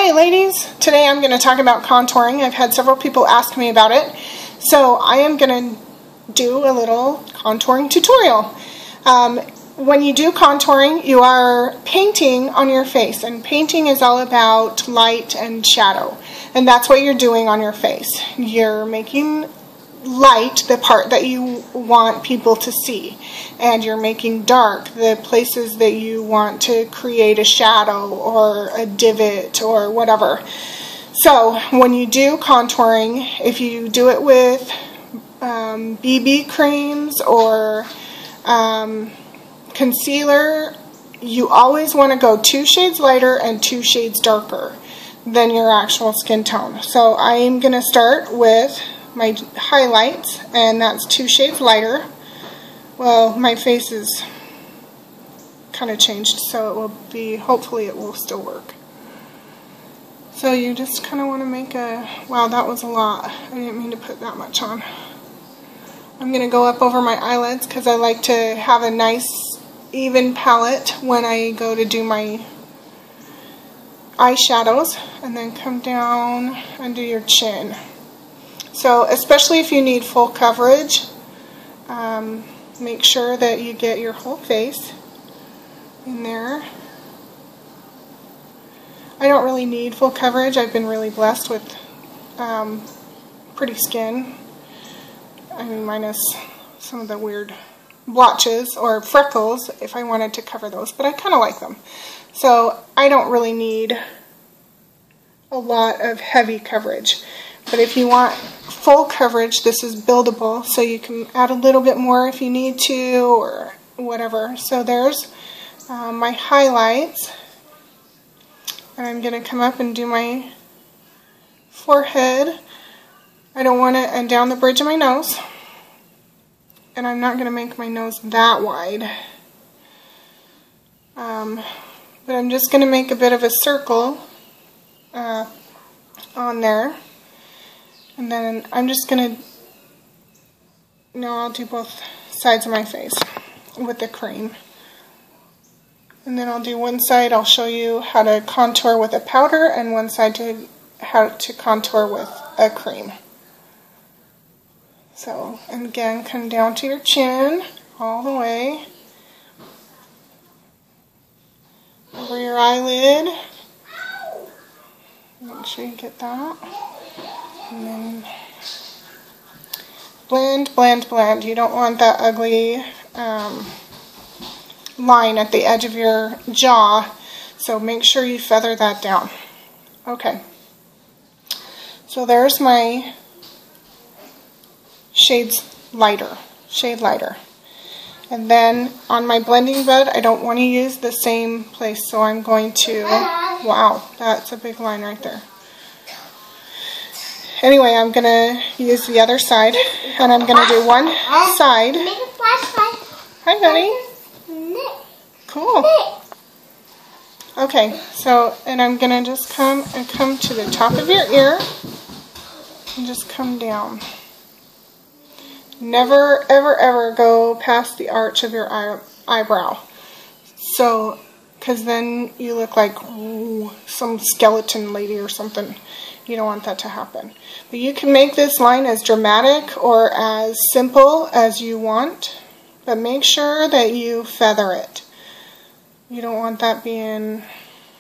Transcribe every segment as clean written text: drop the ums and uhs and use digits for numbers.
Hey ladies, today I'm going to talk about contouring. I've had several people ask me about it, so I am going to do a little contouring tutorial. When you do contouring, you are painting on your face, and painting is all about light and shadow, and that's what you're doing on your face. You're making light the part that you want people to see, and you're making dark the places that you want to create a shadow or a divot or whatever. So when you do contouring, if you do it with BB creams or concealer, you always want to go 2 shades lighter and 2 shades darker than your actual skin tone. So I'm going to start with my highlights, and that's 2 shades lighter. Well, my face is kind of changed, so it will be, hopefully it will still work. So you just kind of want to make a, wow, that was a lot. I didn't mean to put that much on. I'm going to go up over my eyelids because I like to have a nice even palette when I go to do my eyeshadows, and then come down under your chin. So especially if you need full coverage, make sure that you get your whole face in there. I don't really need full coverage. I've been really blessed with pretty skin. I mean, minus some of the weird blotches or freckles if I wanted to cover those, but I kind of like them. So I don't really need a lot of heavy coverage. But if you want full coverage, this is buildable, so you can add a little bit more if you need to, or whatever. So there's my highlights, and I'm going to come up and do my forehead. I don't want to, and down the bridge of my nose, and I'm not going to make my nose that wide. But I'm just going to make a bit of a circle on there. And then I'm just going to, no, I'll do both sides of my face with the cream. And then I'll do one side, I'll show you how to contour with a powder, and one side to how to contour with a cream. So, and again, come down to your chin, all the way, over your eyelid. Make sure you get that. And then blend, blend, blend. You don't want that ugly line at the edge of your jaw, so make sure you feather that down. Okay. So there's my shade lighter. And then on my blending bed, I don't want to use the same place, so I'm going to, wow, that's a big line right there. Anyway, I'm going to use the other side, and I'm going to do one side. Hi, buddy. Cool. Okay, so, and I'm going to just come to the top of your ear, and just come down. Never, ever, ever go past the arch of your eyebrow. So, because then you look like some skeleton lady or something. You don't want that to happen. But you can make this line as dramatic or as simple as you want, but make sure that you feather it. You don't want that being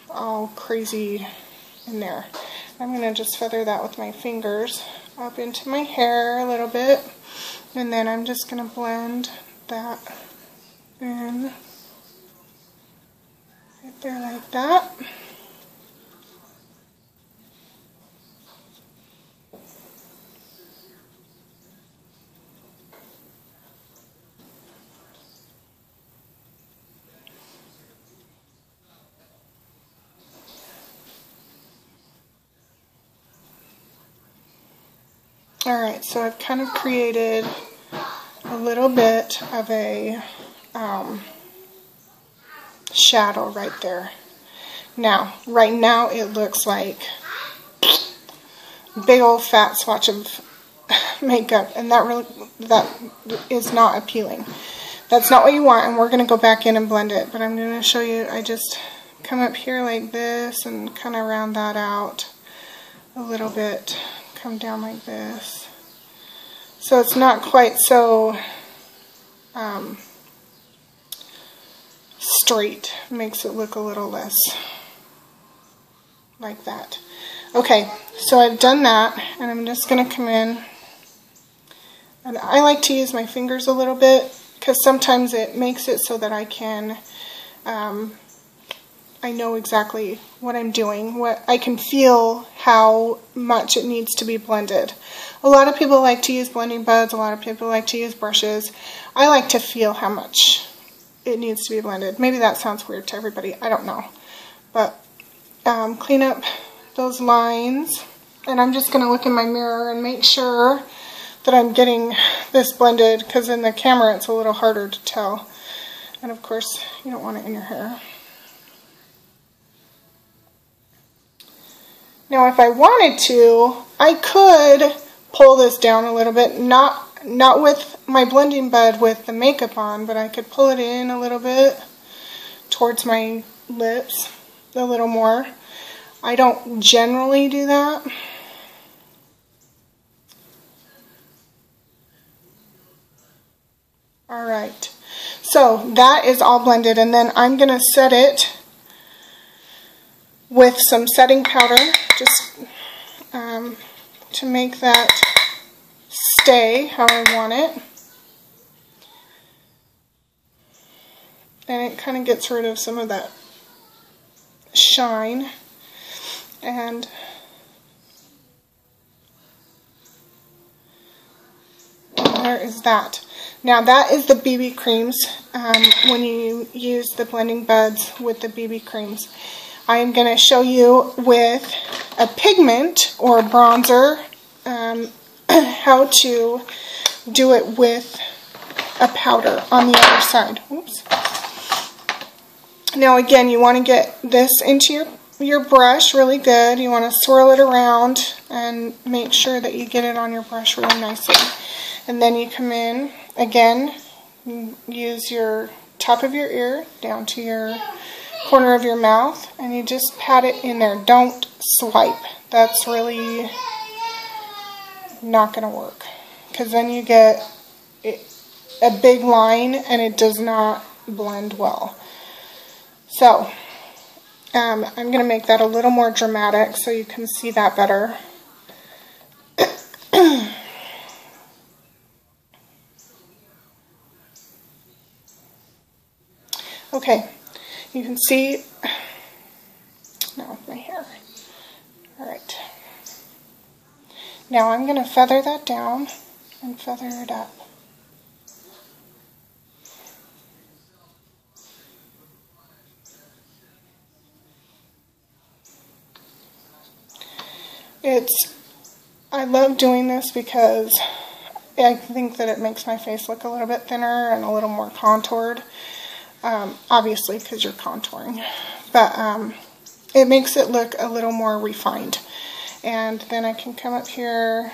all crazy in there. I'm going to just feather that with my fingers up into my hair a little bit, and then I'm just going to blend that in right there like that. Alright, so I've kind of created a little bit of a shadow right there. Now, right now it looks like a big old fat swatch of makeup, and that is not appealing. That's not what you want, and we're going to go back in and blend it, but I'm going to show you, I just come up here like this and kind of round that out a little bit. Come down like this. So it's not quite so straight. Makes it look a little less like that. Okay, so I've done that, and I'm just going to come in. And I like to use my fingers a little bit, because sometimes it makes it so that I can, I know exactly what I'm doing. I can feel how much it needs to be blended. A lot of people like to use blending buds, a lot of people like to use brushes. I like to feel how much it needs to be blended. Maybe that sounds weird to everybody, I don't know. But clean up those lines, and I'm just going to look in my mirror and make sure that I'm getting this blended, because in the camera it's a little harder to tell. And of course, you don't want it in your hair. Now if I wanted to, I could pull this down a little bit, not with my blending bud with the makeup on, but I could pull it in a little bit towards my lips a little more. I don't generally do that. Alright, so that is all blended, and then I'm going to set it with some setting powder, just to make that stay how I want it. And it kind of gets rid of some of that shine. And there is that. Now that is the BB creams, when you use the blending buds with the BB creams. I am going to show you with a pigment or a bronzer how to do it with a powder on the other side. Oops. Now again, you want to get this into your brush really good. You want to swirl it around and make sure that you get it on your brush really nicely. And then you come in, again, use your top of your ear down to your corner of your mouth, and you just pat it in there. Don't swipe. That's really not going to work, because then you get a big line and it does not blend well. So I'm going to make that a little more dramatic so you can see that better. Okay, you can see now with my hair. Alright. Now I'm going to feather that down and feather it up. I love doing this because I think that it makes my face look a little bit thinner and a little more contoured. Obviously, because you're contouring. But it makes it look a little more refined. And then I can come up here,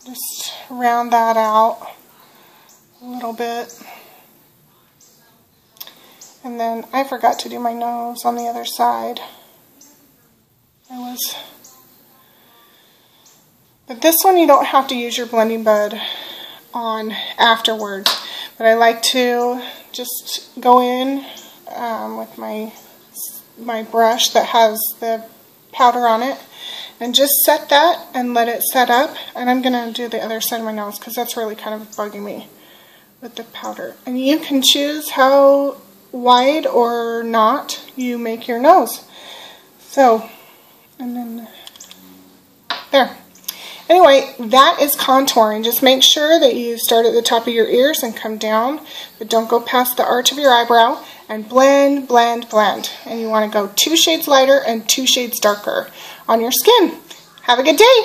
just round that out a little bit. And then I forgot to do my nose on the other side. But this one you don't have to use your blending bud on afterwards. But I like to just go in with my brush that has the powder on it and just set that and let it set up. And I'm going to do the other side of my nose because that's really kind of bugging me with the powder. And you can choose how wide or not you make your nose. So, and then there. Anyway, that is contouring. Just make sure that you start at the top of your ears and come down, but don't go past the arch of your eyebrow, and blend, blend, blend. And you want to go 2 shades lighter and 2 shades darker on your skin. Have a good day.